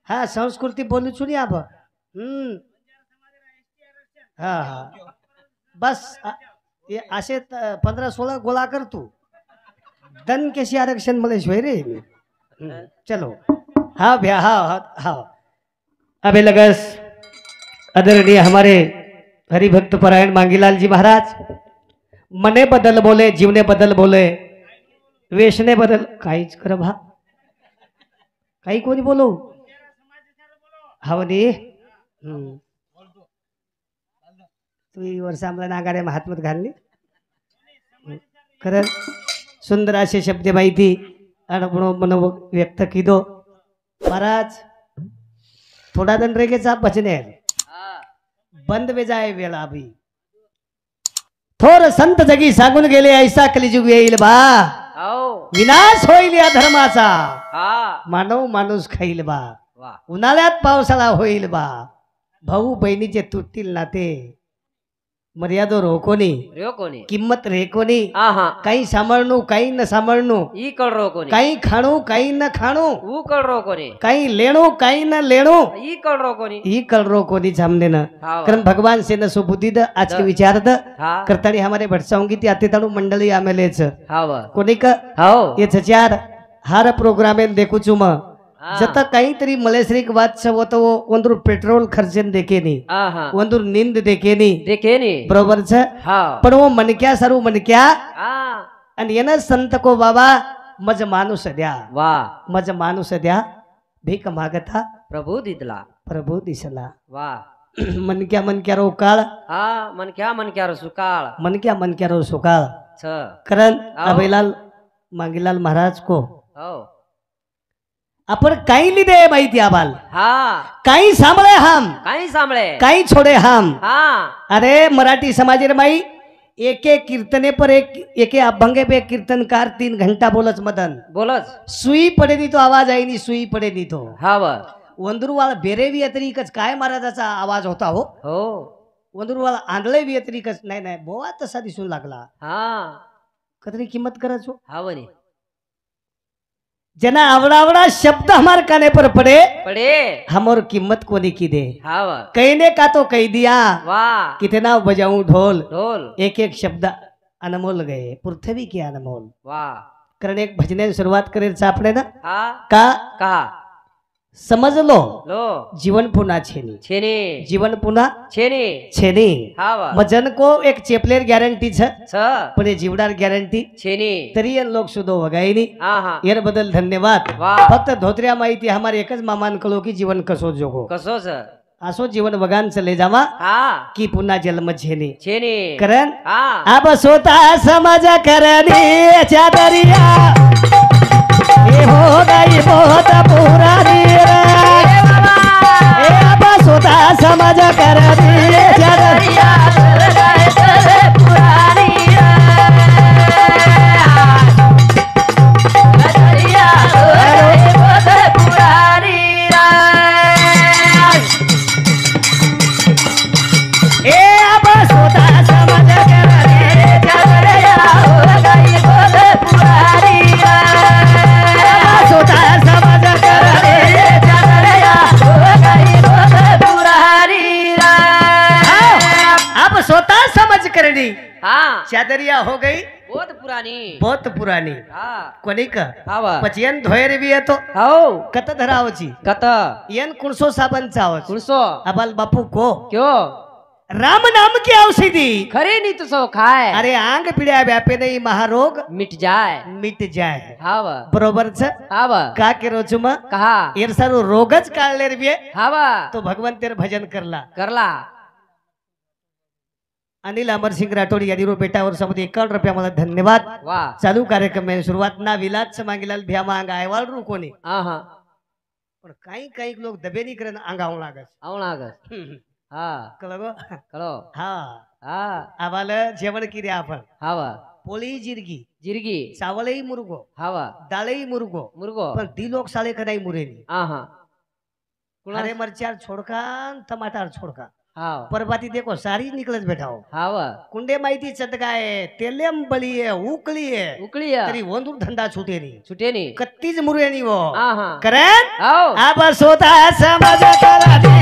हा संस्कृती बोलू छु आप हा हा बस ये असे 15-16 गोळा कर तू दन कैसी आरक्षण मले शिवाय रे चलो हाँ भैया हाँ हाँ हाँ अबे लगस आदरणीय हमारे हरिभक्त परायण मांगीलाल जी महाराज मने बदल बोले जीवने बदल बोले वेशने बदल काहीच कर भा काही कोणी बोलो हवनी तू वर्ष आम्हाला नागारे महात्मत घालली खरं सुंदर असे शब्द माहिती अनुभव मन व्यक्त कीदो महाराज थोड़ा दिन रेगेचा बचने बंद वे जाए वेळा अभी थोर संत जगी सांगून गेले ऐसा कलिजुग येईल बा विनाश होईल या धर्माचा मानव माणूस खाईल बा उन्हाळ्यात पावसाळा होईल बा भाऊ बहिणीचे तुटतील नाते मर्यादा रोकोनी किंमत रेकोनी काही सांभाळणू काही न सांभाळणू काही खाणू काही न खाणू काही लेणू काही न लेणू ही कल रोकोनी सामने न कारण भगवान से न सुबुद्धि द आज के विचारत करतानी हमारे भटसाऊंगी ती अतिताणू मंडळी आमेलेच कोणी का ये चार हार प्रोग्राम देखू चुम जत काहीतरी मलेश्रीक वाद होतो ಒಂದು पेट्रोल खर्चन देखेनी ಒಂದು निंद देखेनी बरोबर छ पण वो मनक्या सर्व मनक्या आणि येना संत को बाबा मज माणूस द्या मज माणूस द्या भीक मागता प्रभू दिसला मनक्या रो काळ मनक्या रो सुकाळ करण अभयलाल मांगीलाल महाराज को अपन काही लिदे माहिती आबाल काही सांभळे काही छोड़े हम अरे मराठी समाज रे माई एक कीर्तने पर एक अभंगे पे कीर्तनकार 3 घंटा बोलच सुई पडे नी तो आवाज आई नी सुई पडे नी तो वंदुरवाला बेरे व्यतिरिकच काय महाराजाचा आवाज होता हो वंदुरवाला आंधळे व्यतिरिकच नाही बोवा तसा दिसून लागला कतरी किंमत करायचो जना आवड़ा शब्द हमारे काने पर पड़े हमर कीमत कोनी की दे कहने का तो कह दिया कितना बजाऊं ढोल एक शब्द अनमोल गए पृथ्वी के अनमोल कारण एक भजने सुरुवात करे आपने ना का समझ लो जीवन पुन्हा छेनी जीवन पुन्हा छेनी मजन को एक चेपलेर गॅरंटी पण जीवनार गॅरंटी तरी लोक सुद्धा वगायनी यार बदल धन्यवाद फक्त धोत्र्या माहिती हमारे एकच मामान कळो की जीवन कसो जोगो असो जीवन वगान चले जावा की पुन्हा जन्म छेनी करण अब स्वतः समाज करनी चादरिया ये हो गई बहुत पुरानी स्वतः समझ कर चादरिया हो गई बहुत पुरानी कोणी का पचियन धोयर भी है तो कत धरावची यन कुणसो साबन चावच अबाल बापू को क्यों राम नाम की औषधि खरे नहीं तो सो खाए अरे आंग पीड़िया व्यापे नहीं महारोग मिट जाए बरोबर का के रोचुमा कहा येर सारो रोगच काढले रे तो भगवंत तेर भजन करला अनिल अमर सिंह राठौड़ यादीरो बेटावर समोर 51 रुपया मला धन्यवाद चालू कार्यक्रम में शुरुआत ना विलास मांगीलाल भ्या मांग आयवाल रू कोणी पण काही लोग दबे नहीं करे आंगाव लागस कळो आवाल जेवण किरे आपण पोळी जिरगी सावळई मुरगो दाळई मुरगो पण दी लोक साले कनाई मुरेनी अरे मरचार छोड़का टमाटर छोड़का हाव परबाती देखो सारी निकलत बैठाओ हाव कुंडे माहिती चटकाय तेलेम बळी आहे उकळी आहे उकळी आहे. तरी वंदूर धंदा छुटे नाही सुटे नी कत्तीच मुरे नाही वो हा हा करेन हाव अब स्वतः समज करा दे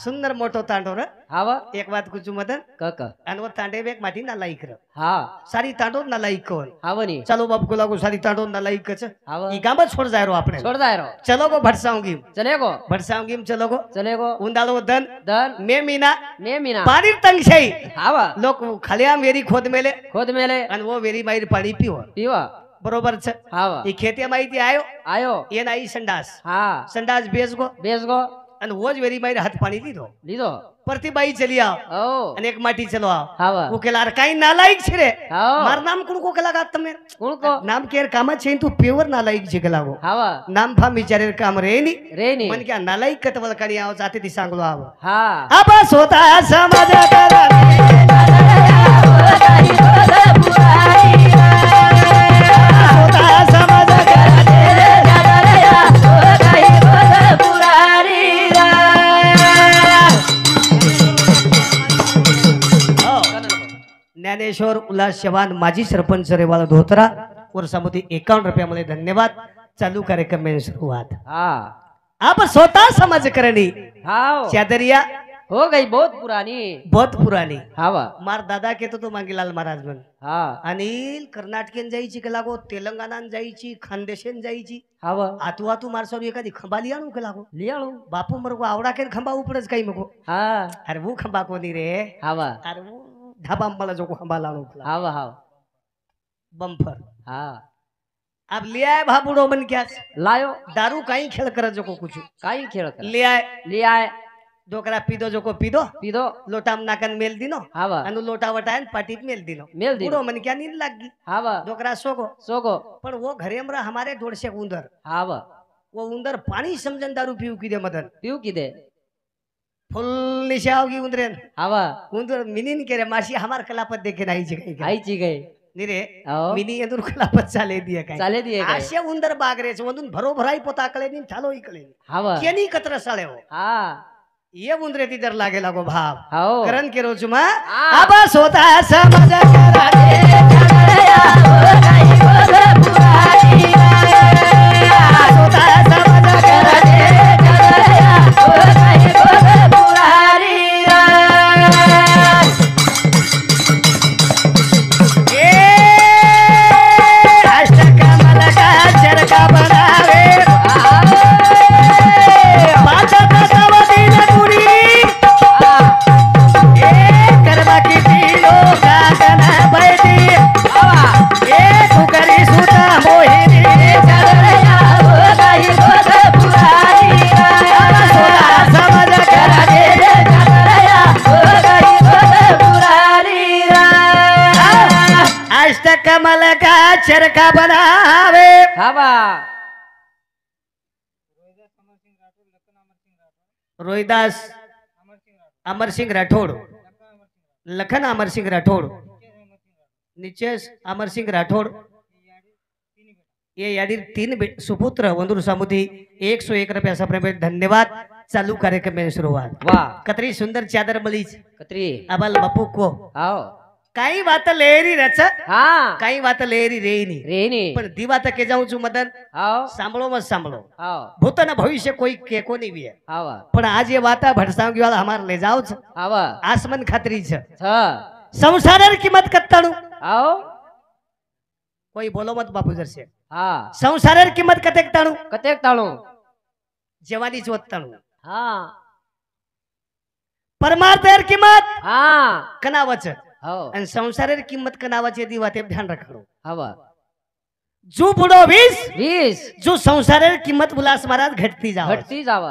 सुंदर मोठो तांडो र हाव एक बात कुछ मदन कक आणि वो तांडे बेक माती नालायक र हा सारी तांडो नालायक कोण हाव नी चलो बाप को लागू सारी तांडो नालायक च हाव ई गाम छोड़ जाय रो आपने छोड़ जाय रो चलो गो भटसाऊंगी चलेगो भटसाऊंगी चलो गो चलेगो उंदालो दन दन मे मीना मे मीना पानी तंग छई हाव लोक खालिया मेरी खोद मेले खोद मेले आणि वो वेरी माईर पाणी पिव पीवा बरोबर छ हाव ई खेते माहिती आयो आयो ये नाही संडास हा संडास बेस गो बेस गो आणि वोज वेरी माईर हात पाणी लीधो लीधो प्रतिबाई चली आओ ओ आणि एक माटी चलो आओ हाव वो केला काही नालायक छिरे हाव मार नाम कुण को केला गात तमे कोण को नाम केर कामा छे तू प्योर नालायक जिगला गो हाव नाम फा विचारे काम रे नी रे नी मन क्या नालायक कतवल कणी आओ जाते ती सांगलो आव हा अब स्वतः समज करा ज्ञानेश्वर उल्हास चव्हाण माजी सरपंच रेवाला धोत्रा वर्षामध्ये 51 रुपयामध्ये धन्यवाद चालू कार्यक्रम में शुरुआत हा आप स्वतः समझ करनी हाव चादरिया हो गई बहुत पुरानी बहुत पुरानी हाव मार दादा केतो तो मांगीलाल महाराज मन हा अनिल कर्नाटकेन जायची के लागो तेलंगानान जायची खानदेशन जायची हाव आतू आतू मारसोर एखादी खंबा लियाणू के लागो लियाळू बापू मरको आवडा के खंबा उपडच काही मको हा अरे वो खंबा कोनी रे हाव अरे वो ढाबा मला जो खंबा लाणू हाव हाव बम्फर हा अब ले आए भाबुड़ो मन क्या लायो दारू कहीं खेल कर जो को कुछ काई खेळ कर ले आए ले आए डोकरा पीदो जो को पीदो पीदो लोटाम नाकन मेल दिनो हाव अनु लोटा वटायन पाटीत मेल दिनो मेल दी बुड़ो मन क्या नींद लाग गई हाव डोकरा सोगो सोगो पण वो घरे हमरा हमारे दोड़से उंदर हाव वो उंदर पानी समझन दारू पीऊ की दे मदन पिऊ किदे फुल निशा होगी उंदरेन हाव उंदर मिनीन के रे मासी हमार कलापत देखे नाही जे काही आईची गई निरे हो मिनी एंदुर कलापत चाले दिया काय चाले दिए काय आशे उंदर बागरेच वंदून भरो भराई पोता कळे नी थालो इकळे हाव केनी कत्र साळे हो हा ये उंदरे ती दर लागे लागो भाव हाव करण के रोजुमा हा. आबा स्वतः समज करा दे स्वतः समज करा दे ए अष्टकमल का चरका बनावे पांच तत्व दिन पूरी करवा की तीनों का गना बैठी कुकरी सुता मोहिनी समझ करा दे अष्टकमल का चरका बनावे हावा रोहिदास अमर सिंह राठौड़ लखन अमर सिंह राठौड़ निचेस अमर सिंह राठौड़ ये यादी 3 सुपुत्र वंदूर सामुदी 101 रुपया सप्रेम धन्यवाद चालू कार्यक्रम में शुरुआत वाह कतरी सुंदर चादर मलीच कत्री अबल बपू को हाव काही बात लेरी रच हा काही बात लेरी रेनी रेनी पण दी बात के जाऊं छु मदन हाव सांभळो मत सांभळो हाव भूत न भविष्य कोई के को नहीं भी है हाव पण आज ये बात भटसांगी वाला हमार ले जाओ छ हाव आसमान खातरी छ छ संसारर किंमत कत्ताणू हाव कोई बोलो मत बापू जर से हा संसारर किंमत कतेक ताणू कतेक ताळू जवानी चोत्ताणू हा परमार्थर किंमत हा कनावच हो आणि संसारर किंमत कनावाचे दिवा ते ध्यान रखणो हाव जो बुडो 20 जो संसारर किंमत उल्हास महाराज घटती जाव घटती जाव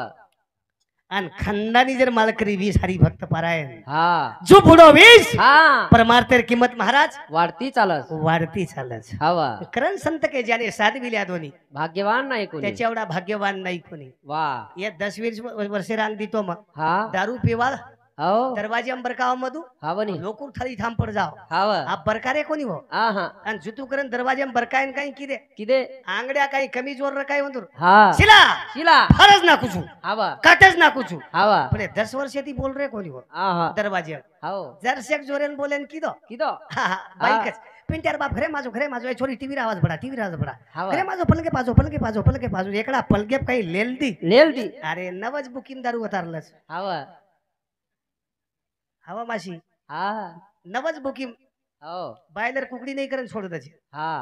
आणि खंडानी जर मालकरी 20 हरी भक्त पारायण हा जो बुडो 20 हा परमार्थर किंमत महाराज वाढती चालस वाढती चालच हाव करण संत के ज्याने साधविल्या दोन्ही भाग्यवान नाही कोणी त्याच्या एवढा भाग्यवान नाही कोणी वा या 10-20 वर्षे रान देतो मग हा दारू पिवा हो दरवाजे बरकाव मधु हावनी लोकूर थाली थांब पड जाओ हाव आप बरकारे कोणी हो हा आणि जुतू करण दरवाजे बरकायन काही किदे किदे आंगड्या काही कमी जोर रकाय म्हणतो हा शिला शिला फरज ना कुछ हाव काटच ना कुछ हाव पण 10 वर्ष ती बोल रे कोणी हो हा दरवाजे हाव जर शेक जोरेन बोलेन किदो किदो बाईकच पिंट्यार बाप घरे माझो ए छोरी टीवी आवाज बडा हाव घरे माझो पलके बाजू एकड़ा पलके काही लेल दी अरे नवज बुकिंग दारू उतारलंच हाव हवा माशी हा नवज बुकिंग हो बायलर कुकडी नाही करून सोडत त्याची हा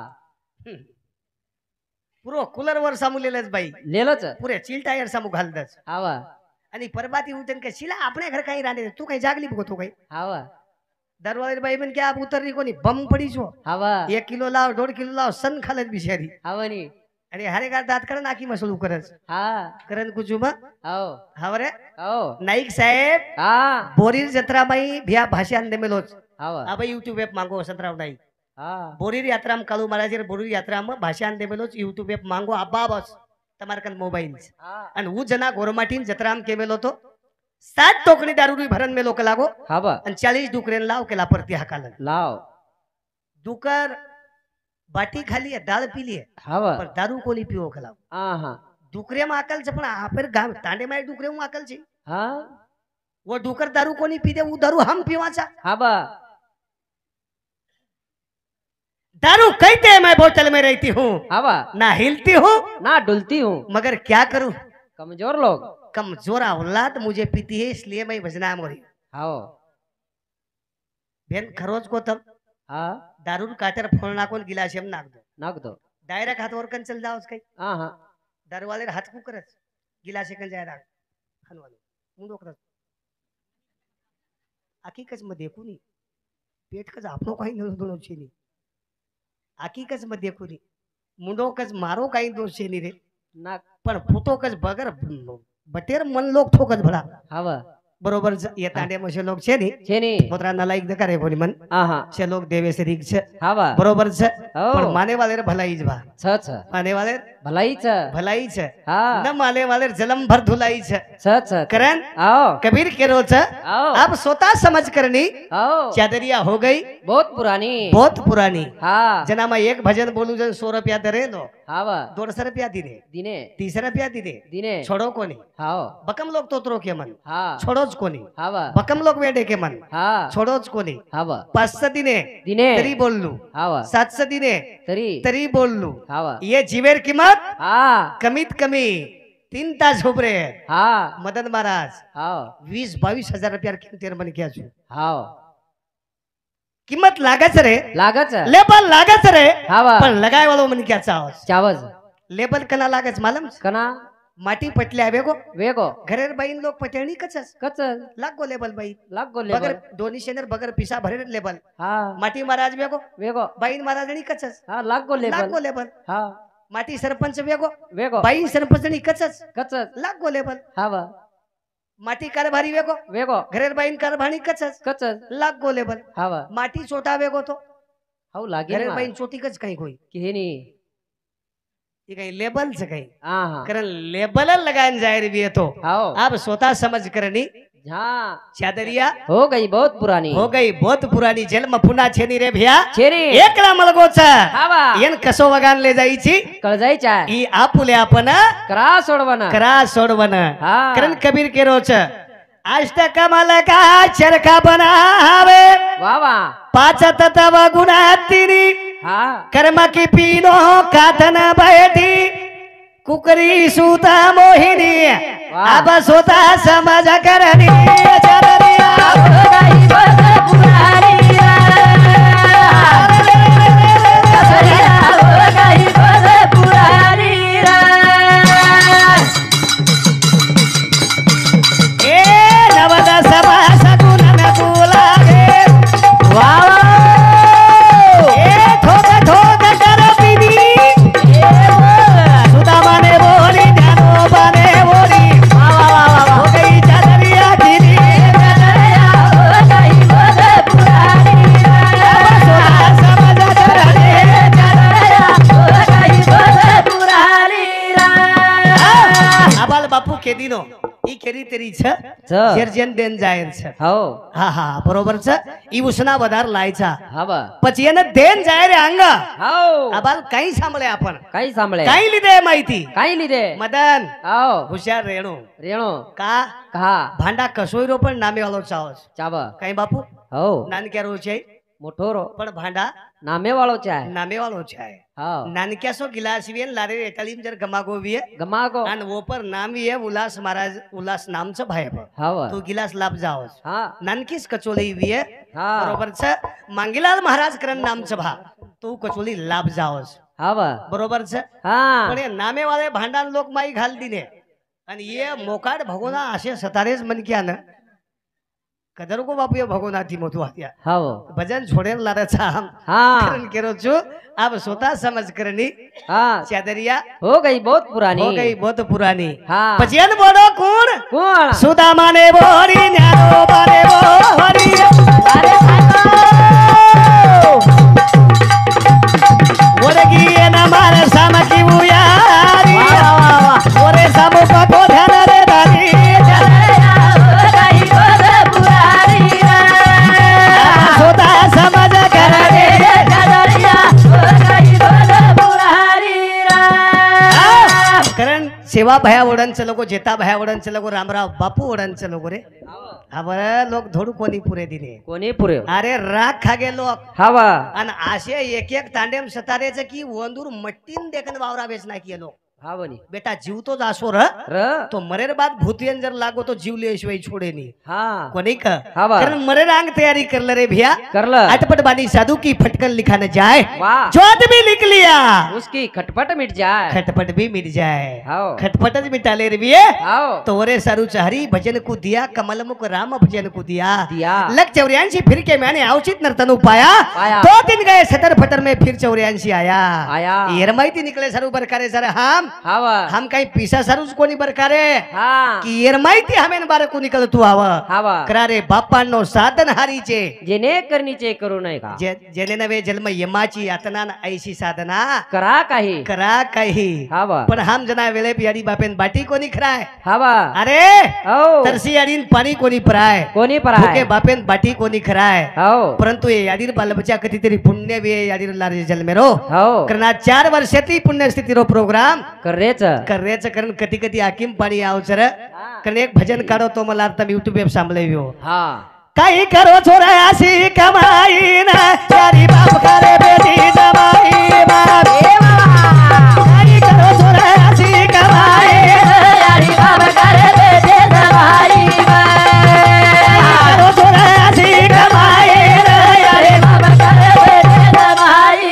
पुरो कूलर वर सामुलेलंच बाई लेलोच पुरे चिल टायर सामू घालतच हाव आणि परबाती उठन का शिला आपल्या घर काही राहणे तू काही जागली बघ तू काही हाव दरवाजे बाई म्हण की आप उतरली कोणी बम पडी छो हाव 1 किलो लाव 1.5 किलो लाव सन खालत बिचारी हावनी आणि हरे गार दात कर नाकी मसलू करच हा करन कुछ मग हो हावरे हो नाईक साहेब हा बोरीर जत्रा बाई भिया भाषा अंदे मेलोच हाव अब यूट्यूब वेब मांगो वसंतराव नाईक हा बोरीर यात्रा में कालू महाराज बोरीर यात्रा में भाषा अंदे मेलोच यूट्यूब वेब मांगो अब्बा बस તમાર કન મોબાઈલ હા અને હું જના ગોરમાટીન જતરામ કેમેલો તો 7 ટોકણી દારૂની ભરન મેલો કે લાગો હાવ અને 40 ડુકરેન લાવ કે લાપરતી હકાलन લાવ ડુકર बाटी खाली है दाल पी लिए हाव पर दारू कोनी पीओ खलाव हा डुकरे में अकल छे पण आ पर गाम तांडे में डुकरे में अकल छे हा वो डुकर दारू कोनी पी दे वो दारू हम पीवाचा हाव दारू कहते मैं बोतल में रहती हूँ हाव ना हिलती हूँ ना डुलती हूँ मगर क्या करूं कमजोर लोग कमजोर औलाद मुझे पीती है इसलिए मैं बजना मोरी हाव बेन खरोज को तब हा दारू काटर फोड़ नाकोन गिलास में नाक दो डायरेक्ट हाथ और कन चल जाओ उसके हा दारू वाले हाथ को करत गिलास कन जाय राग खनवालो मुंडो करत हकीकत में देखू नी पेट कज आपनो काही न दोनो छे नी हकीकत में देखू नी मुंडो कज मारो काही दोष छे नी रे ना पण फुटो कज बगर बटेर मन लोक ठोकत भला हाव बरोबर ये तांडे मशे लोक छे नी छेनी मोतरा नालायक दे करे कोनी मन हा छे लोक देवे से रिक छे हाव बरोबर छे हो पण माने वाले रे भलाई ज बा छ माने वाले भलाई छ भलाई छे हा न माने वाले जलम भर धुलाई छे छ करन आओ कबीर के रो छे आओ अब सोता समझ करनी आओ चादरिया हो गई बहुत पुरानी हा जना में एक भजन बोलू जन 100 रुपया दरे लो हाव 150 रुपया दिने दिने 30 रुपया दिने छोड़ो कोनी हाव बकम लोग तोतरो के मन हा छोड़ोच कोनी हाव बकम लोग वेडे के मन हा छोड़ोच कोनी हाव 500 दिने तरी बोललू हाव 700 दिने तरी बोललू हाव ये जीवेर किंमत हा कमीत कमी 3 तास झोपरे हा मदन महाराज हाव 20-22 हजार रुपया किमतेर मन क्या छु हाव किंमत लागच रे लागच लेबल लागच रे हाव पण लगाय वालो मन क्या चावस चावज लेबल कना लागच मालूम कना माटी पटल्या वेगो घरेर बाईन लोक पटेणी कचस कच लागो लेबल बाई लागो बगर लेबल दोन्ही शेनर बगर पिसा भरे लेबल हा माटी महाराज वेगो बाईन महाराजणी कचस हा लागो लेबल हा माटी सरपंच वेगो बाईन सरपंचणी कचस कच लागो लेबल हाव माटी कारभारी वेगो घरेर बाईन कारभारी कचस कच लागो लेबल हाव माटी चोटा तो हाव लागे घरेर बाईन चोटी कच काही कोई केनी ये कहीं लेबल से कहीं हा करन लेबल लगान जाए रे तो हाव आप स्वतः समझ करनी हाँ चादरिया हो गई बहुत पुरानी जेल में पुना छेनी रे भैया छेनी एकला मलगो छ हावा येन कसो वगान ले जाई छी कळ जाई चा ई आपुले आपण करा सोडवन हा करन कबीर के रोच अष्ट कमल का चरखा बनावे वाह वाह पांच तत्व गुण तीनी हाँ कर्म की पीनो काथन बैठी कुकरी सूता मोहिनी अब सोता समझ करनी बापू के दिनो ई केरी तेरी छ जर्जन देन जायर छ हो हा हा बरोबर छ ई उसना बदार लायचा हवा પછી એને દેન જાય રે અંગ हो આબાલ કઈ સાંભળે આપણ काही सांभळे કઈ લીધે માહિતી काही लिदे મદન हो હુશિયાર રેણો रेणो કા कहा ભાંડા કસોઈરો પણ નામે વાળો ચાવસ चाव કઈ બાપુ हो નાનક્યારો છે मोठोरो પણ ભાંડા नामे वाळो चाय નામે વાળો છે हो નાનક્યાસો ગિલાસ વિયન લારે એટાલીમ જર ગમાગો વિયે गमागो અને वो पर नाम विये उल्लास महाराज उल्लास नाम छ भाई हवा तू गिलास लाभ जावस हा नानकीस कचोली विये हा बरोबर छ मांगीलाल महाराज करण नाम छ भा तू कचोली लाभ जावस हवा बरोबर छ हा पण हे नामे वाले भांडान लोक माई घाल दिने आणि ये मोकाड भगोना असे सतारेच मन क्या न कदर को बापू ये भगोना थी मोतू हात्या हो भजन छोड़े लारे छा हम हा करण केरो छु अब स्वतः समझ करनी हा चादरिया हो गई बहुत पुरानी हो गई बहुत पुरानी हा पचियन बोलो कौन कोण सुदामा ने बोरी न्यारो बारे बोरी अरे ओरगी न मारे सामकी उयारी ओरे सामो को ध्यान रे दारी सोता समझ कर रे करण सेवा भया ओढणचं लोक जेता भया ओढणचं लोक रामराव बापू ओढणचं लोक रे हा बरं लोक धोडू कोणी पुरे दिले कोणी पुरे अरे राग खागे लोक हवा आणि असे एक एक तांडेम सतारेच की वंदूर मट्टीन देखन वावरा बेच नाही की लोक हा बनी बेटा जीव तो जासो र तो मरेर बाद भूतियन जर लागो तो जीव लिहिशिवाय छोडे नी हा कोणी का हवा कारण मरे रांग तैयारी करल रे भैया करलं अटपट बानी साधु की फटकन लिखा न जाए वाह जो आदमी लिख लिया उसकी खटपट मिट जाए खटपट भी मिट जाए हाओ खटपट मिटा ले रे भैया हाओ तो वरे सारू हरि भजन को दिया कमल मुख राम भजन को दिया दिया लग 84 फिर के मैंने आवचित नर्तन पाया पाया 2 दिन गए सतर फटर में फिर 84 आया आया येरमाइती निकले सारू बरकारे सर हवा हम काही पिसा सारूच कोणी बरकारे हा की येरमाइती हमें बार को निकल तू आवा हवा करारे बापांनो साधन हारीचे जेने करणीचे करू नये का जेने नवे जन्म यमाची यातना न ऐशी साधना करा काही करा काही हवा पण हम जना वेळे पियाडी बापेन बाटी कोणी खराय हवा अरे हो तरसी याडीन पाणी कोणी पराय कोणी भूके पराय बापेन बाटी कोणी खराय हो परंतु ये याडीर बालबच्चा कधीतरी पुण्य वे याडीर लारे जन्मेरो हो करना 4 वर्षाती पुण्यस्थितीरो प्रोग्राम करेच करायचं कारण कधी कधी आकिम पाणी आवचर कारण एक भजन काढो तो मला आता युट्यूब वर सांभळेव्यो हा काही करो छोरा अशी कमाई ना यारी बाप करे बेटी जमाई बाप काही करो छोरा अशी कमाई यारी बाप करे बेटी जमाई करो छोरा अशी कमाई यारी बाप करे बेटी जमाई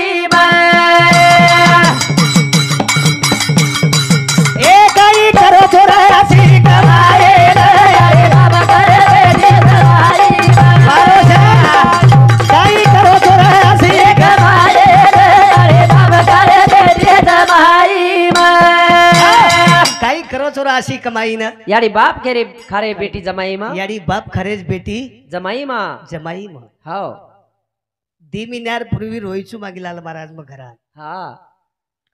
ए काही करो छोरा अशी कमाई यारी बाप करे बेटी जमाई काही करो छोरा अशी कमाई यारी बाप करे बेटी जमाई काही करो छोरा अशी कमाई ना याडी बाप खेरे खारे बेटी जमाई मा याडी बाप खरेच बेटी जमाई मा जमाई मग हो दिमिन्यार पूर्वी रोईचू मागीलाल महाराज मग घरात हा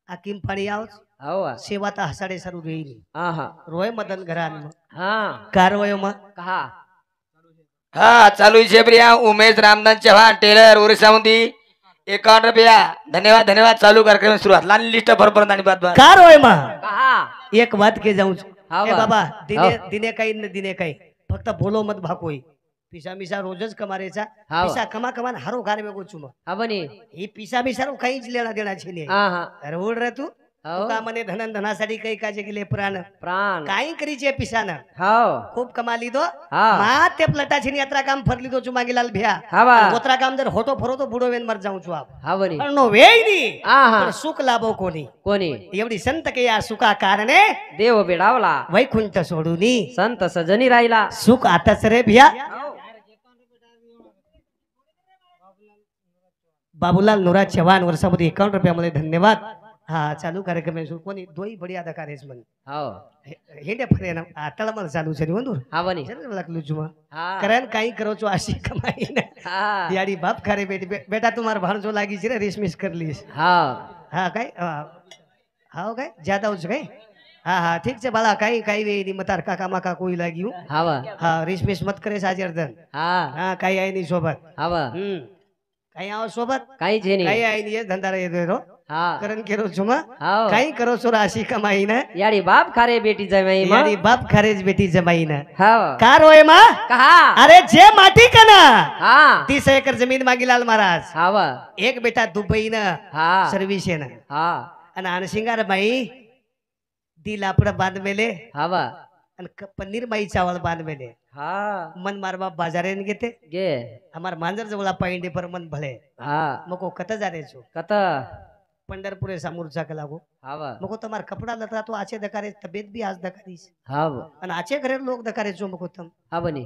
आकिम पाणी आवच हो सेवा तर हसाडे सारू रेईल हा हा रोय मदन घरात मग हा कारवय मग कहा हा चालू आहे प्रिया उमेश रामदास चव्हाण टेलर ओरिसामध्ये 51 रुपया धन्यवाद धन्यवाद चालू कार्यक्रम सुरुवात लाल लिस्ट भरपर्यंत आणि बाद बाद कारवय मग कहा एक बात के जाऊं हा ए बा. बाबा दिने हो. दिने काही न दिने काही फक्त बोलो मत भाकोई पिसा मिसा रोजच कमारेचा हा. पिसा कमा कमान हारो घार में गोचू मग हा बनी ही पिसा मिसा रो काहीच लेना देना छे नाही हा हा अरे ओढ रे तू हो का मने धनन धनासाठी काही काजे गेले प्राण प्राण काही करीचे पिसान हो खूप कमाली दो हा मा ते प्लटाची यात्रा काम फरली दो चुमागी लाल भ्या हा बा गोत्रा काम जर होतो फरो तो बुडो वेन मर जाऊ छु आप हा बनी पण नो वेईनी हा हा पण सुख लाभो कोणी कोणी एवढी संत के या सुखा कारणे देव बेडावला वैकुंठ सोडूनी संत सजनी राहिला सुख आताच रे भ्या बाबूलाल नोरा चव्हाण वर्षामध्ये 51 रुपयामध्ये धन्यवाद हा चालू कार्यक्रम आहे कोणी दोई बढिया दकारेस म्हण हो हेंडे फरे ना आता मला चालू छे वंदूर हा बनी जरा लागलो जुमा हा कारण काही करो छो आशी कमाई ना हा यारी बाप खरे बेटा तुम्हार भाणजो लागी छे रे रेशमिस करलीस हा हा काय हाव काय ज्यादा उच काय હા હા ઠીક છે બાલા કઈ કઈ વે ની મતાર કાકા માકા કોઈ લાગ્યું હા હા રીસ મત કરે સાજરધન હા હા કઈ આઈ ની સોબત હા કઈ આવો સોબત કઈ છે કઈ નહીં આઈ ની એ ધંધા રે દેરો હા કરન કેરો છુમા હા કઈ કરો છો રાશિ કમાઈ ને યાડી બાપ ખારે બેટી જમાઈ માં યારી બાપ ખરેજ બેટી જમાઈ ને હા કારો એમાં कहा अरे जे माटी कना हाँ 30 एकड़ जमीन मांगीलाल महाराज हाँ एक बेटा दुबई ना हाँ सर्विस है ना हाँ અને આને સિંગાર ભાઈ દિલ આપડા બાંધ મેલે हाँ અને પનીર માઈ ચાવલ બાંધ મેલે हाँ मन मार बाप बाजारे ने गेते गे हमार मांजर जवळा पाइंडे पर मन भले हाँ मको कत जारे छो कत पंढरपुरे सामूरचा के लागो हाँ मको તમાર કપડા લતા તો આચે દકારે તબિયત બી આજ દકારી हाँ અને આચે ઘરે લોક દકારે છો મકો તમ हाँ बनी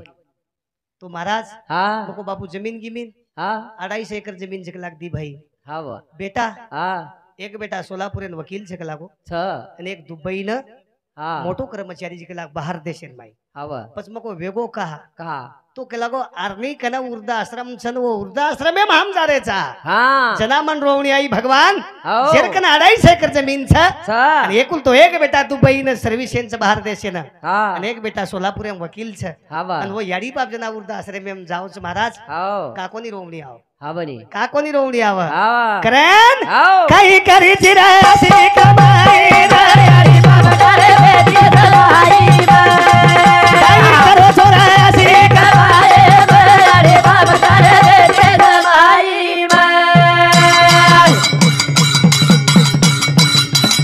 તો મહારાજ हाँ मको बापू जमीन गिमीन हाँ 2.5 एकड़ जमीन છે લાગ दी भाई हाँ बेटा हाँ एक बेटा सोलापुरे वकील છે લાગો छ અને એક दुबई न हाँ मोटो कर्मचारी છે લાગ બહાર દેશ માઈ हाँ પછી મકો વેગो कहा कहा तो के लागो आर्मी कना वृद्धाश्रम छन वो वृद्धाश्रम में हम जा रे चा हाँ जनामन रोवणी आई भगवान हो. जेरकन 2.5 एकर जमीन छ छ અને એકુલ તો એક બેટા दुबई न सर्विस છે બહાર દેશે ન हाँ અને એક બેટા સોલાપુરે વકીલ છે हाँ અને वो याडी बाप जना वृद्धाश्रम में जाओ छ महाराज हाँ કાકોની રોવણી આવ हाँ बनी કાકોની રોવણી આવ हाँ કરેન हाँ કઈ કરી ચિરાસી કમાઈ રે याडी बाप કરે બેટી દલાઈ કઈ કરો ચોરાસી કમાઈ रे बाप करे बेटी दलाई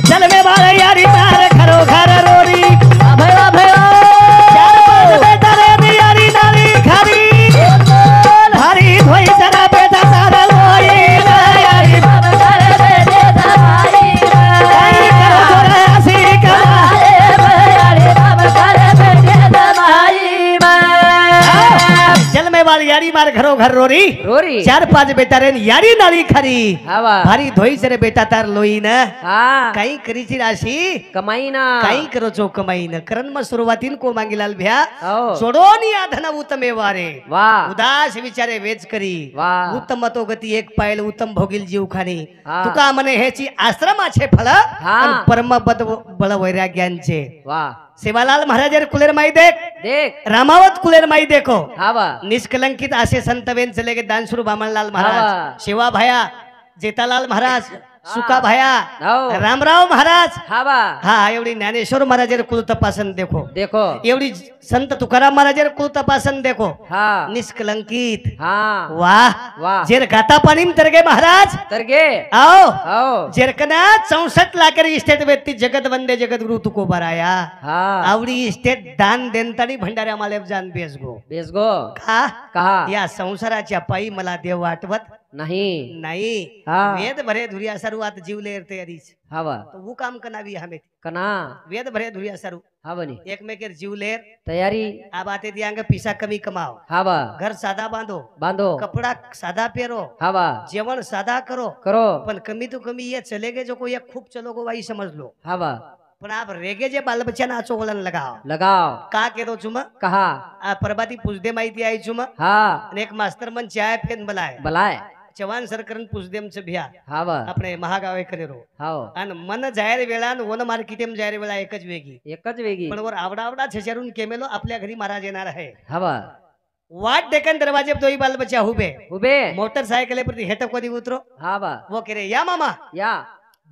चल में बाल यारी मार घरो घर रोरी भैया भैया चार पांच बेटा रे यारी नारी खरी हरी धोई जरा बेटा सारा लोई यारी बाप करे बेटी दलाई कई करो चौरासी कमाए यारी बाप करे बेटी दलाई चल में बाल यारी मार घरो घर रोरी रोरी चार पांच बेटा रे यारी नारी खरी हाँ भारी धोई जरे बेटा तार लोई न हाँ काही करीची राशी कमाई ना काही करो चो कमाई न करण म सुरुवातीन को मांगीलाल भ्या हो सोडोनी आ धन उत्तमे वारे वाह उदास विचारे वेच करी वाह उत्तम तो गती एक पायल उत्तम भोगील जीव खानी हा. तुका मने हेची आश्रमाचे फळ हा. आणि परम पद बळ वैराग्यांचे वाह सेवालाल महाराज कुलेर माई देख देख रामावत कुलेर माई देखो हाँ निष्कलंकित असे संत वेन चले गे दानशुरू बामणलाल महाराज हा. शिवा भाया जेतालाल महाराज सुका भाया हो. रामराव महाराज हाँ हा एवढी ज्ञानेश्वर महाराज कुल तपासन देखो देखो एवढी संत तुकाराम महाराज कुल तपासन देखो हाँ निष्कलंकित हाँ वाह वाह जेर गाता पानीम तरगे महाराज तरगे आओ आओ जेरकना 64 लाकर इस्टेट व्यक्ती जगत वंदे जगत गुरु तुको बराया हाँ आवडी इस्टेट दान देनतानी भंडाऱ्या मालेब जान बेस गो बेस गो का कहा या संसाराच्या पायी मला देव आठवत नहीं नाही हाँ वेद भरे धुरिया सारू आत जीवले तयारीच हाँ तो वो काम कनावी हमें कना वेद भरे धुरिया सारू हाँ बनी एकमेकेर जीवलेर तैयारी आ बाते दियांग पिसा कमी कमाओ हाँ घर सादा बांधो बांधो कपड़ा सादा पहरो हाँ जेवण सादा करो करो पण कमी तो कमी ये चलेगे जो कोई खूब चलोगे वही समझ लो हाँ पण आप रेगे जे बाल बच्चा ना चोगलन लगाओ लगाओ का केरो चुमा कहा आ परबाती पुजदे माहिती आई चुमा हाँ અને એક માસ્ટર મન ચાય પેન બલાય बलाय चव्हाण सरकरन पुजदेम च भ्या हाँ આપણે મહાગાવે કરેરો हाँ અને મન જાહેર વેળા ને ઓન માર્કેટેમ જાહેર વેળા એક જ વેગી एकच वेगी पण वर आवडा आवडा छेचारून केमेलो आपल्या घरी महाराज येणार आहे हाँ वाट डेकन दरवाजे दोई बाल बच्चा हुबे उबे मोटरसायकल प्रति हेटक कोदी उतरो हाँ वो करे या मामा या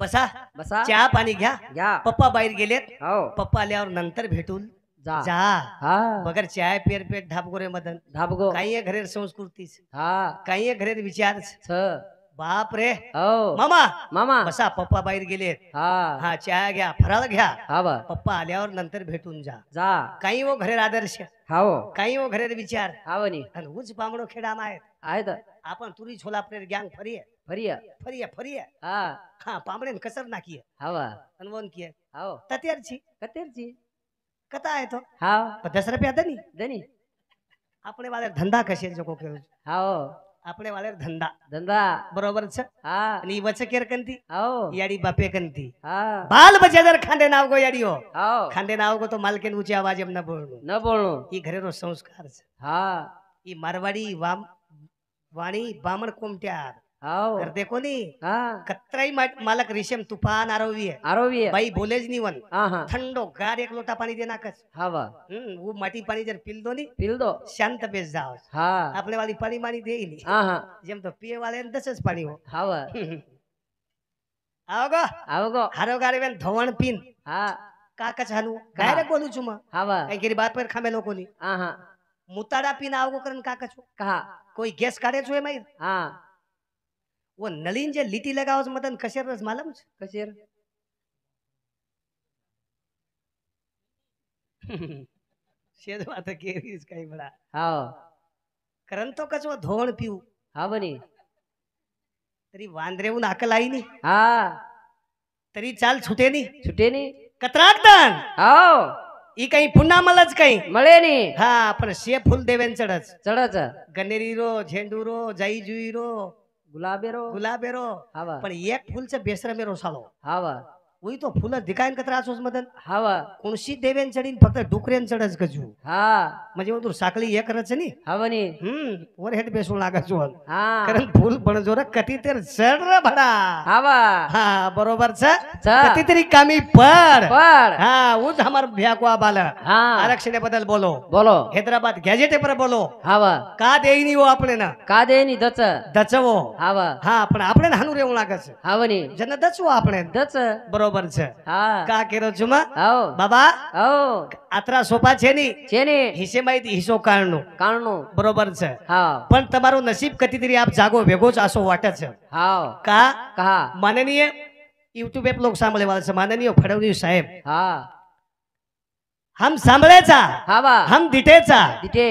बसा बसा चहा पाणी घ्या या पप्पा बाहेर गेलेत आओ पप्पा आल्यावर नंतर भेटून जा जा हाँ बगर चाय पेर पेट ढाप गोरे मदन ढाबगो काही घरेर संस्कृतीच हाँ काही घरेर विचार छ बाप रे आओ मामा मामा बसा पप्पा बाहेर गेलेत हाँ हा चहा घ्या फराळ घ्या हाँ पप्पा आल्यावर नंतर भेटून जा जा काही वो घरेर आदर्श हाओ काही वो घरेर विचार हाँ बनी आणि उच पामडो खेडा माय आहे तर आपण तुरी छोला प्रेर गँग फरिये फरिया फरिये फरिये हाँ हा पामडे कसर नाकीये हवा अनवोन किये आओ तत्यारची कतेरची कथा आहे तो हाँ 10 रुपया दनी दनी આપણે વાલે ધંધા કશે જો કે आओ આપણે વાલે ધંધા धंधा बरोबर છે हाँ आणि वच केर कंती आओ याडी बापे कंती हाँ बाल बच्चा जर खांडे नाव गो याडी हो आओ खांडे नाव गो तो मालकेन ऊंची आवाज एम न बोलणं न बोलणं ई घरेरो संस्कार છે हाँ ई मारवाडी वाणी बामण कोमट्यार हाव करते कोणी हा कत्राई मालक रेशम तुफान आरोवी आहे आरोवी बाई बोलेज निवन हा हा थंडो गार एक लोटा पाणी दे नाकच हवा वो माटी पाणी जर पिल दो नी पिल दो शांत बेस जाओ हा आपले वाली पाणी मानी दे नी हा हा जेम तो पिये वाले दसच पाणी हो हवा आओ गो आव गो हारो गारे वेन धवण पिन हा काकच हानू डायरेक्ट बोलू छु म हवा काही गिरी बात पर खामे लोकोनी हा हा मुताड़ा पिन आओ गो करन काकच कहा कोई गैस काढे छो माई हा वो नलीन जे लिटी लगाओ मदन कशेर रस मालूम छ कशेर शेद बात केरीस काही बडा हाव करन तो कचो धोण पिऊ हा बनी तरी वांद्रेहून अकल आई नी हा तरी चाल छुटे नी छुटे नी कत्राकदान हाव ई काही पुन्हा मलाच काही मळे नी हा पण शे फुल देवेन चढच चढच गनेरी रो झेंडू रो जाई जुई रो गुलाबेरो गुलाबेरो हवा पण एक फुलचं बेसर मेरो सालो हवा वही तो फुल दिखायन कत्रा असोस मदन हवा कोणशी देवेन चढीन फक्त डुकरेन चढच गजू हा म्हणजे तू साखळी एक रच नी हवा नी वर हेड बेसून लागायचो हा कारण फुल पण जोर कती तर चढ र भडा हवा हा बरोबर छ च कती तरी कामी पड पड हा उज हमार भ्याकवा बाल हा आरक्षण बदल बोलो बोलो हैदराबाद गॅजेट पर बोलो हवा का देईनी वो आपले ना का दे नी दच दचवो हवा हा पण આપણે હાનું રેવું લાગે છે हवा नी જને દચવો આપણે दच બરોબર છે हा કા કેરો છુમા हाव બાબા हाव આતરા સોપા છે ની चेने હિસે માહિતી હિસો કારણનો कारणो બરોબર છે हाव પણ તમારું નસીબ કતીતરી આપ જાગો ભેગો જ આસો વાટે છે हाव का कहा माननीय युट्यूब एप लोक सांभळे वाला છે माननीय फडणवीस साहेब हा हम सांभळेचा हवा हम दिटेचा दिटे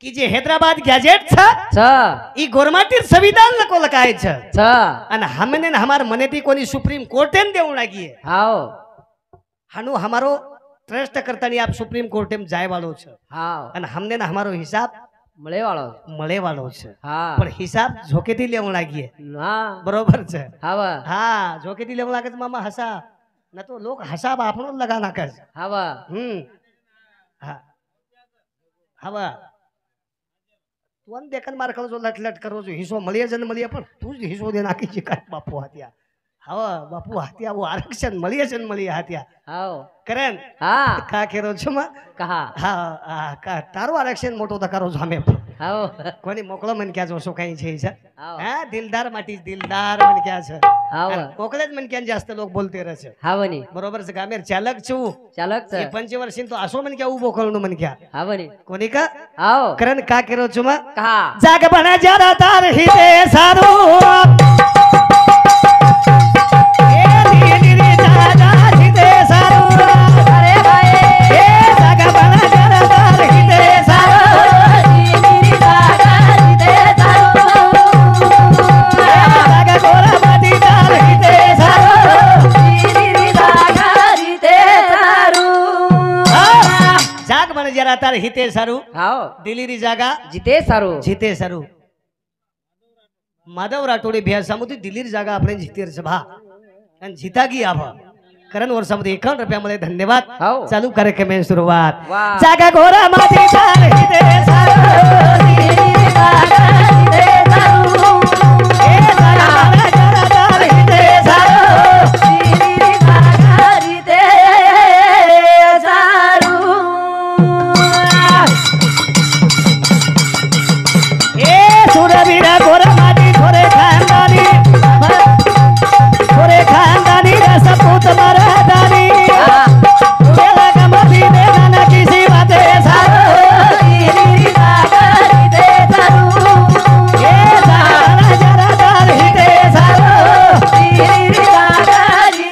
की जे हैदराबाद गॅजेट छ छ ई गोरमाटीर संविधान लको लकाय छ छ અને हमने हमार मनेती कोनी सुप्रीम कोर्टेन देऊ लागी हाव हानु हमारो ट्रस्ट करतानी आप सुप्रीम कोर्टेम जाय वालो छ हाव અને हमने हमारो हिसाब मळे वाळो મળે વાળો છે हा પણ હિસાબ ઝોકેથી લેવું લાગીએ हा બરોબર છે हवा હા ઝોકેથી લેવું લાગે છે મામા હસા ન તો લોક હસાબ આપણો જ લગા નાખે છે हवा હા હવે તું દેખન માર કરો છો લટ લટ કરો છો હિસ્સો મળીએ છે ને મળીએ પણ તું જ હિસ્સો દે નાખી છે કાંઈ બાપુ હાથિયા હવે બાપુ હાથિયા वो आरक्षण મળીએ છે ને મળીએ હાથિયા हाव કરેન हा કા કેરો છો માં कहा હા કા તારું આરક્ષણ મોટો તો કરો છો અમે हाव કોની મોકલો મને ક્યાં જોશો કઈ છે છે हाव હા દિલદાર માટી દિલદાર મને ક્યાં છે हाव મોકલે જ મને ક્યાં જાસ્ત લોક બોલते રહે છે हाव नी बरोबर છે ગામેર ચાલક છું चालक એ छ પંચવર્ષી તો આસો મને ક્યાં ઉભો કरणं મને ક્યાં हाव नी કોની કા हाव કરણ કા કેરો છો માં कहा जाग बना जरा तार हिते सारू ए नीली रे दादा हिते सारू अरे भाई ए जाग बना जरा तार हिते सारू नीली दादा दे तारो जाग गोरा माटी तार हिते सारू नीली दादा दे तारो जाग बना जरा तार हिते सारू हाव दिलीरी जागा जिते सारो जीते सारू माधव राठोडे भ्यासामध्ये दिलीर जागा आपण जितेर सभा आणि जिता गी आभा करण वर्षामध्ये 51 रुपयामध्ये धन्यवाद हाव चालू कार्यक्रमाची सुरुवात वाह. जागा गोरा माती तार हिते सारू नीली दादा दे तारो ए जागा बना जरा तार हिते सारू नीली दादा दे तारो ए सुरवीरा गोरा माती थोरे खानदानी रसपूत मरदानी वेला गमती देना न किसी बाते सारू नीली दादा दे तारो ए जागा जरा तार हिते सारू नीली दादा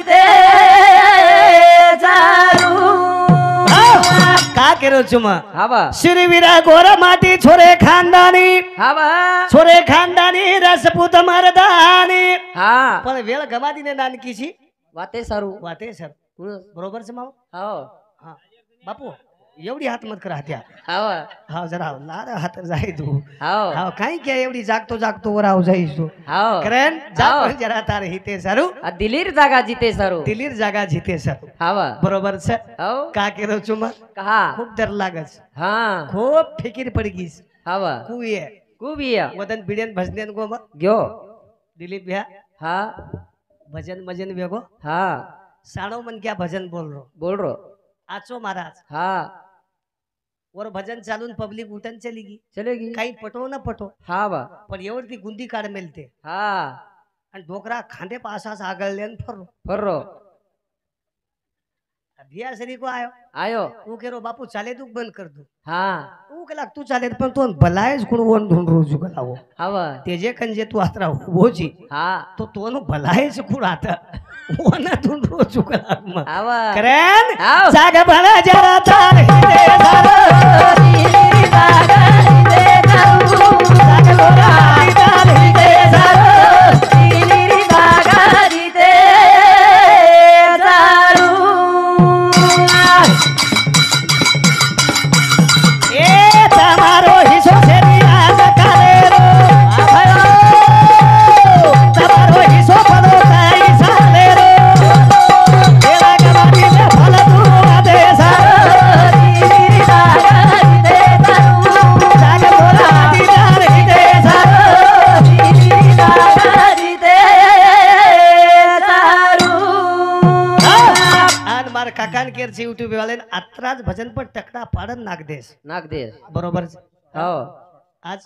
दे तारो का केरो चुमा हवा श्रीवीरा गोरा माटी छोरे खानदानी हवा रसपूत मरदानी हा पण वेळ गमातीने नानकी ची वाते सारू वाते सर बरोबर છે माव हाव हा बापू एवढी हात मत कर हात्या हाव हा जरा लार हात जाय तू हाव हा काय क्या एवढी जागतो वर आव जाईस तू हाव करण हाव. जा जरा तार हिते सारू आ दिलीर जागा जिते सारू दिलीर जागा जिते सर हाव बरोबर છે हाव का केरो चुमा कहा खूप डर लागस हा खूप फिकीर पडगीस हाव कुये कुबिया वदन बिड्यान भजन्यान गोमा गयो दिलीप भैया हाँ भजन भजन वेगो हाँ साड़ो मन क्या भजन बोल रो आचो महाराज हाँ वर भजन चालून पब्लिक उठन चलेगी चलेगी काही पटो ना पटो हाँ बा पण एवढी गुंदी काढ मिळते हाँ आणि डोकरा खांदे पासाच आगळले आणि फरलो फर्रो भिया सरी को आयो आयो तू केरो बापू चाले तू बंद कर दू हाँ तू केला तू चाले पण तू भलायच कोण वन धुन रोजू कलावो हाँ बा तेजे कंजे तू आता भोजी हाँ तो तोनु भलायच कोण आता वन धुन रोजू कलाव मग हाँ बा करेन हाव. जाग भला जरा तार हिते जाग भला तार हिते ए तमारो हिसो से रियाज कालेरो तमारो हिसो पदो काई सालेरो तेरा गवानी में फल तू आदे जाग भोला दीदार हिते आन मार काकान केरची युट्यूब वाले आत्राज भजन पण टकडा पाडन नागदेश नाग दे बरोबर हो आज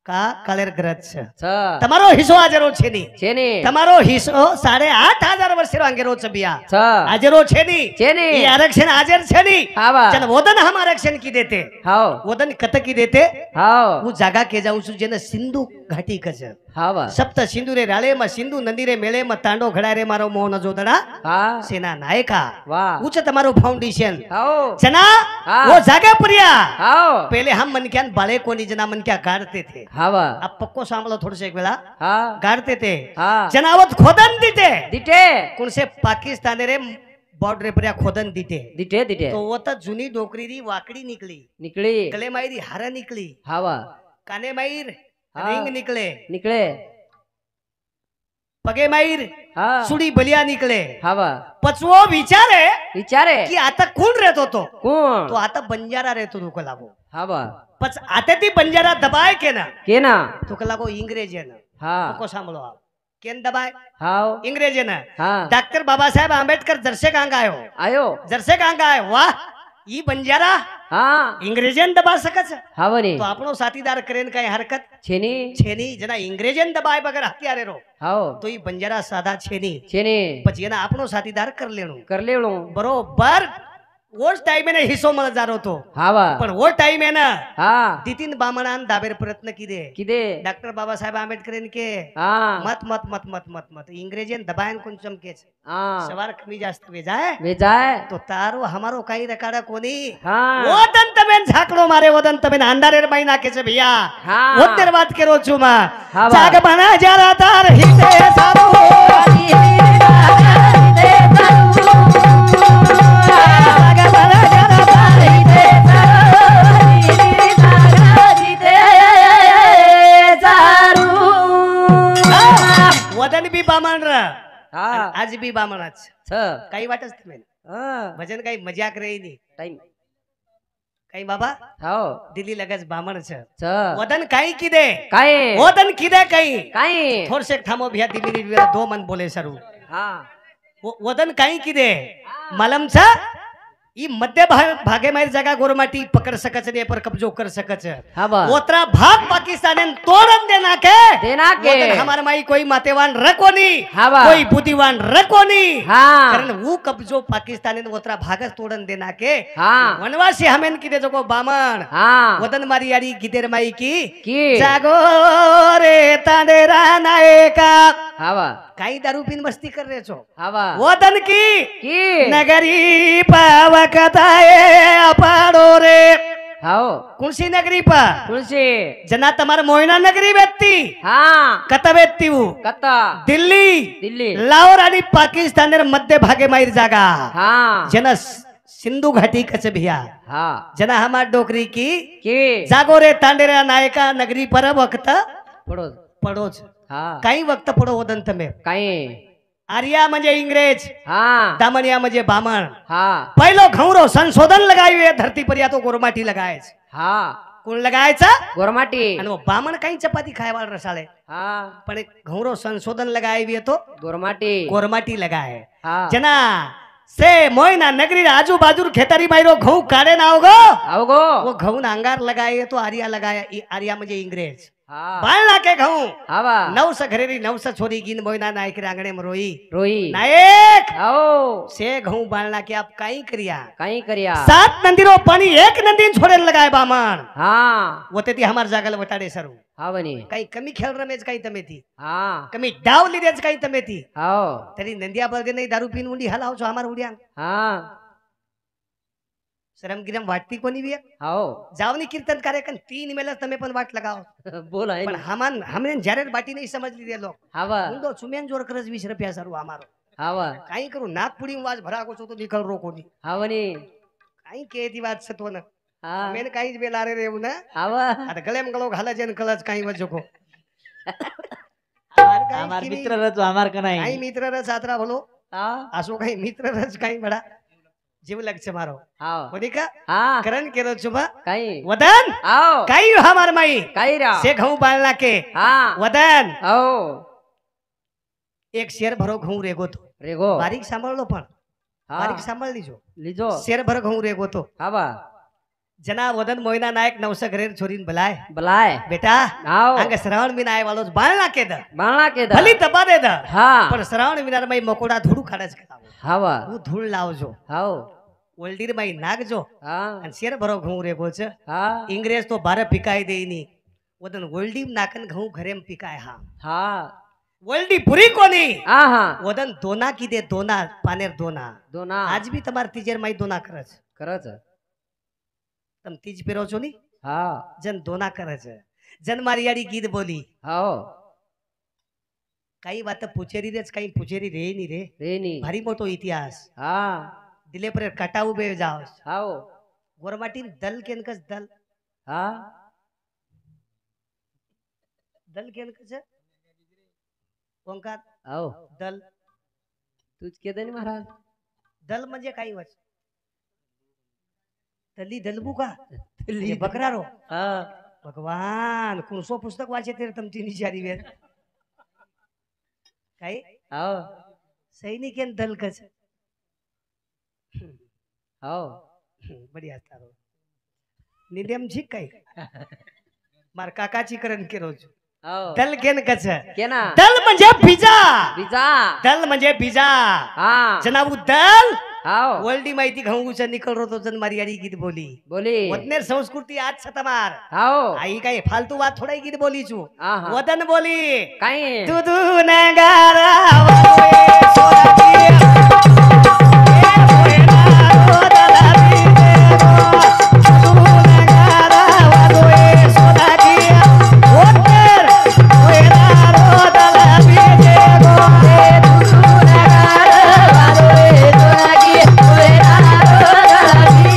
का कालेर ग्रज છે छ તમારો હિસ્સો હાજરો છે ની છે ને તમારો હિસ્સો 8,500 વર્ષ રો અંગેરો છે बिया छ હાજરો છે ની છે ને ये आरक्षण हाजिर છે ની हाँ बा चल वदन हम आरक्षण की देते हाँ वदन कत की देते हाँ वो जागा के जाऊ छु जेने सिंधु घाटी कज हाँ बा सप्त सिंधु रे राळे में सिंधु नदी रे मेळे में तांडो घड़ा रे मारो मोहन जोदड़ा हाँ सेना नायका वाह उच तमारो फाउंडेशन आओ जना हाँ. वो जागा प्रिया आओ पहले हम मन क्या बाले कोनी जना मन क्या गाड़ते थे हाँ बा अब पक्को सांभळो थोडं एक वेळा हाँ गाड़ते थे हाँ जनावत खोदन दीते दिटे कोण से पाकिस्तान रे बॉर्डर पर खोदन दीते दिटे दिटे तो वो तो जुनी डोकरी री वाकड़ी निकली निकली गले मायरी हार निकली हाँ बा काने मायर हाँ. रिंग निकले निकले पगे मायर हाँ सुडी बलिया निकले हाँ बा पचवो विचारे विचारे की आता कोण रहतो तो कौन तो आता बंजारा रहतो तुका लागो हाँ बा पच आता ती बंजारा दबाय के ना के ना तुका लागो इंग्रेज है ना हाँ पक्को सांभळो आप केन दबाय हाँ इंग्रेज है ना हाँ डॉक्टर बाबासाहेब आंबेडकर जरसे कांगा आयो आयो जरसे कांगा आयो वाह ई बंजारा हाँ इंग्रेजन दबा सकच हाँ बनी तो आपनो साथीदार करेन काही हरकत छेनी छेनी जना इंग्रेजन दबाय बगर हत्यारे रो हाँ तो ई बंजारा साधा छेनी छेनी પછી એના આપણો સાથીદાર કર લેણો कर ले બરોબર वो टाइम એને हिस्सो मला जारो तो हाँ बा पण वो टाइम आहे ना हाँ नितीन बामणान दाबेर प्रयत्न किदे किदे डॉक्टर बाबासाहेब आंबेडकर के हाँ मत मत मत मत मत मत इंग्रेजन दबायन कोण चमके हाँ सवार कमी जास्त वे जाय वे जाए तो तारो हमारो काही रकाडा कोणी हाँ वदन तमेन झाकड़ो मारे वदन तमेन अंधारेर माई नाखे छे भैया हाँ वदर बात करो छु मा हाँ बा. जाग बना जरा तार हिते साबू जाग बना जरा तार हिते वदन बी बामण र हाँ आज बी बामणच छ काही वाटच तमेन हाँ भजन काही मजाक रही नी टाइम काही बाबा हाँ दिल्ली लगच बामण छ छ वदन काही किदे काय वदन किदे काही काय थोडसे थांबो भैया 2 मिनिट वेळा 2 मन बोले सरू हाँ वदन काही किदे मलमचा ई मध्य भागे मारी जगा गोरमाटी पकड़ सकच ने पर कब्जो कर सकच हाँ बा ओतरा भाग पाकिस्तान तोड़न देना के देना के वदन हमार माई कोई मातेवान रकोनी हाँ बा कोई बुद्धिवान रकोनी हाँ कारण वो कब्जो पाकिस्तान ओतरा भागस तोड़न देना के हाँ वनवासी हमेन किदे जको बामण हाँ वदन मारी यारी गिदेर माई की की जागो रे तांडेरा नायका हाँ बा काही दारू पीन मस्ती कर रहे छो हाँ बा वदन की नगरी पावकताए अपाड़ो रे हाँ कुणसी नगरी पा तुलसी जना तमार मोयना नगरी व्यक्ति हाँ कत व्यक्ति कत्ता दिल्ली दिल्ली लाहोर आणि पाकिस्तान मध्य भागे मायर जागा हाँ जना सिंधु घाटी कच भिया हाँ जना हमार डोकरी की जागो रे तांडेरा नायका नगरी पर वक्त पडो पडोच हाँ काही वक्त पडो वदन तमे काय आर्या म्हणजे इंग्रेज हाँ दामनिया म्हणजे बामण हाँ पहलो घौरो संशोधन लगाई हुए धरती पर या तो गोरमाटी लगाए हाँ कोण लगायचा गोरमाटी आणि बामण काही चपाती खायवाळ रसाळे हा पण घौरो संशोधन लगाए भी तो गोरमाटी गोरमाटी लगाए हा जना से मोयना नगरी आजू बाजू खेतारी मायरो घऊ काढे ना गो आओ गो वो घऊ अंगार लगाए तो आर्या लगाया आर्या म्हणजे इंग्रेज हा बाळला के घऊ आवा 900 घरेरी 900 छोरी गिन मोयना नायक रांगणे में रोई रोई नायक आओ से घऊ बाळला के आप काई करिया कहीं करिया 7 नंदीरो पानी एक नंदीन छोड़े लगाए बामण हाँ वो ते हमार जागल वटाडे सरू हाँ बनी काही कमी खेळ रमेज काही तमे थी हाँ कमी डाव लिदेज काही तमे थी आओ तरी नंदिया बर्गे नहीं दारू पीन उंडी हलाव छो हमार उड्या हाँ शरम गिरम वाटती कोणी भी आओ जावनी कीर्तन कार्यक्रम 3 मेलस तमे पण वाट लगाओ बोला है पण हमन हमने जरे बाटी नहीं समझ ली दे लोग हवा उंडो सुमेन जोर करज 20 रुपया सरू हमारो हवा काही करू नाक पुडी वाज भरा को तो निकल रो कोनी हवनी काही के ती बात सत्व न हाँ मेन काही बेला रे रेऊ ना हवा आता गलेम गलो घाला जन कलच काही वजो को हमार मित्र रच हमार का काही नाही मित्र रच आतरा बोलो हाँ असो काही मित्र रच काही बडा जीव लक्ष मारो आओ होदी का हाँ करण केरो शुभा कहीं वदन आओ काही हमार माई कहीं रहा से घऊ बाळला के हाँ वदन आओ एक शेर भरो घऊ रेगो तो रेगो बारीक सांभाळलो पण हाँ बारीक सांभाळ लीजो लीजो शेर भर घऊ रेगो तो हवा जना वदन मोयना नायक 900 घरेर छोरीन बलाय बलाय बेटा आओ अंग श्रावण बिना आय वालोच बाळला के द बाणा के दा भली तपा दे द हाँ पण श्रावण बिना माई मकोडा धुडू खाडच करावो हवा वो धूळ लावजो आओ ओल्डीर माई नागजो हाँ आणि शेर भरो घऊ रेगो छ हाँ इंग्रेज तो 12 पिकाय देईनी वदन ओल्डी नाकन घऊ घरेम पिकाय हा हाँ ओल्डी पुरी कोनी हाँ वदन दोना की दे दोना पानेर दोना दोना आज भी तमार तिजेर माई दोना करच करच तम तीज पेरो છો ની हाँ જન દોના કરે છે જન મારિયાડી ગીત બોલી आओ काही વાત પૂછેરી રે काही પૂછેરી રે ની રે रेनी ભારી મોટો ઇતિહાસ हाँ દિલે પર કાટા ઉભે જાઓ आओ ગોરમાટી દલ કેનકસ દલ हाँ દલ કેનકસ ओंकार आओ दल तुझ के दे महाराज दल म्हणजे काही वच दली दलबू का ये बकरा रो हाँ भगवान कुणसो पुस्तक वाचे तेरे तमची निचारी वेर काही आओ सैनिक एन दल कस आओ बढ़िया तारो निदेम जी काही मार काकाची करण केरो आओ दल केन कस के ना दल म्हणजे बीजा बीजा दल म्हणजे बीजा हाँ जनाबू दल आओ वर्ल्डी माहिती घाऊचा निकल रो तो जन मारियाडी गीत बोली बोली वतनेर संस्कृती आज छतमार आओ आई काय फालतू बात थोड़ा गीत बोली छू हाँ हाँ वदन बोली कहीं दुदू नगारा वालोए सोराती ए मोयना रोदला बीजेगो दुदू नगारा वालोए सोराती वतनेर मोयना रोदला बीजेगो ए दुदू नगारा वालोए सोराती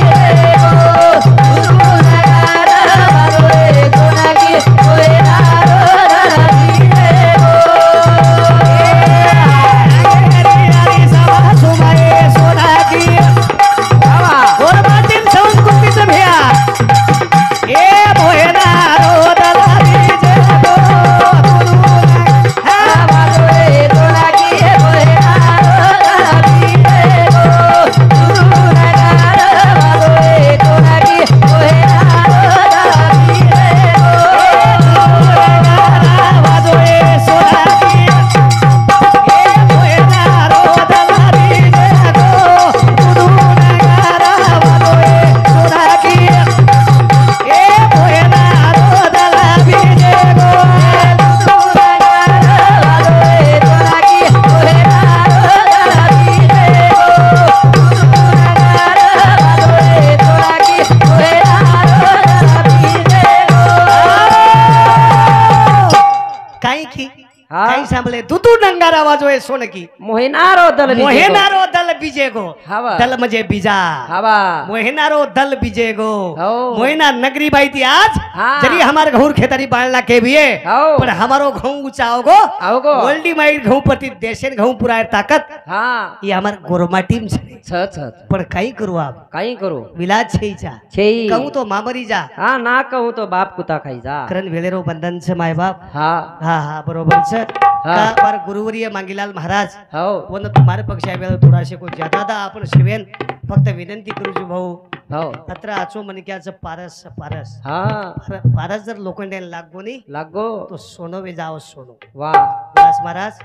हाँ काही सांभळे दुदू नंगारा वाजोए सोनकी मोहिनारो दल बीजेगो मोहेनारो दल बीजे गो हवा दल म्हणजे बीजा हवा मोहिनारो दल बीजे गो हो मोहिना नगरी बाई थी आज हाँ। जरी हमारे घऊर खेतारी बाळला के भी है हो पण हमारो घऊ ऊंचा होगो आओ गो वर्ल्डी माइट घऊ प्रति देशन घऊ पुराय ताकत हाँ ये हमार गोरमा टीम छे छ छ पण काही करू आप काही करू विलाज छेईचा छेई कहूं तो मामरी जा हाँ ना कहूँ तो बाप कुता खाई जा करण वेलेरो बंधन छे माय बाप हाँ हा हा बरोबर छे हाँ। का बार गुरुवर्य मांगीलाल महाराज हो वो न तुम्हारे पक्ष आहे थोड़ा से को ज्यादा दा आपण शिवेन फक्त विनंती करू छु भाऊ हो अत्र आचो मनक्याचं पारस पारस हाँ पारस जर लोखंड्याला लागो नी लागो तो सोनो वे जाओ सोनो वाह दास महाराज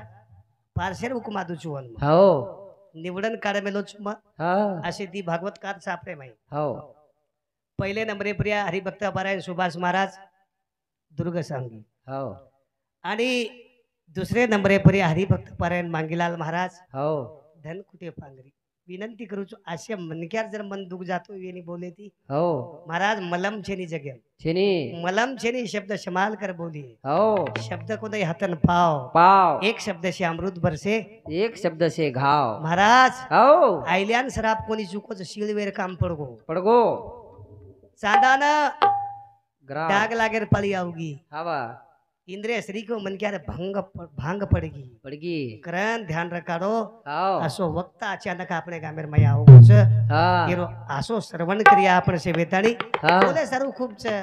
पारशेर हुकुमा दु छु वन हो निवडन काढमेलो छु म हाँ असे ती भागवतकार सापडे माई हो पहिले नंबरे प्रिया हरिभक्त पारायण सुभाष महाराज दुर्ग सांगी हो आणि दुसरे नंबरे प्रिया हरिभक्त पारायण मांगीलाल महाराज हो धन कुठे पांगरी विनंती करू छु असे मनक्यार जर मन दुख जातो येनी बोले ती हो महाराज मलम छेनी जगे छिनी मलम छेनी शब्द शमाल कर बोली हो शब्द को दई हातन पाव पाव एक शब्द से अमृत बरसे एक शब्द से घाव महाराज हो आयल्यान सराप कोणी चुकोच शिळवेर काम पडगो पडगो चांदान ग्राम डाग लागेर पळी आवगी हवा इंद्रिय श्री को मन क्या भांग पड़गी पडगी करण ध्यान रखाडो हो असो वक्त अचानक आपणे गामेर मया आवगो छ हाँ एरो आसो श्रवण क्रिया आपण से वेताणी हाँ बोले सरू खूप छ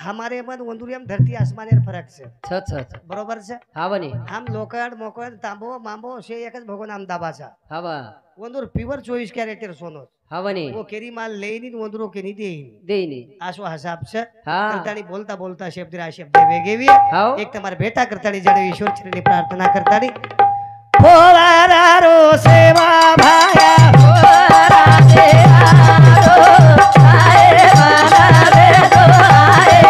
हमारे मन वंदुरियम धरती आसमानेर फरक छ छ छ बरोबर छ हा बनी हम लोकड मोकड तांबो मांबो से एकच भगवान नाम दाबाचा हवा वंदुर प्युअर 24 कॅरेक्टर सोनो हा बनी वो केरी माल लेनी वंदुरो केनी देईन देईनी आसो हिसाब छ हाँ करतानी बोलता बोलता शब्द रा शब्द वेगेवी हो एक तुम्हारे बेटा करतानी जड़े ईश्वर चरणी प्रार्थना करतानी पोवारारो सेवा भाया पोवारा सेवारो आए वाला रे तो आए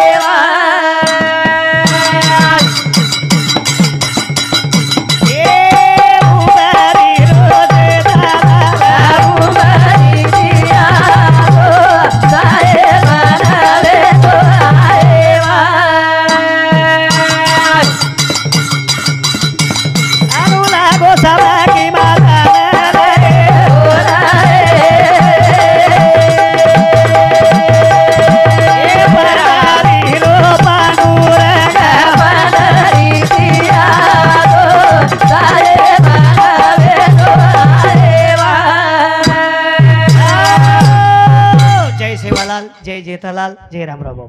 ए उबारी रोजे दादा उबारी दिया रो आए वाला रे तो आए अनुलागो सवाकी माता रे ओरा ए परारी रो पांडुरंगा परारी दिया तो सारे मानवे तो आएवा जय सेवालाल जय जेठालाल जय रामराव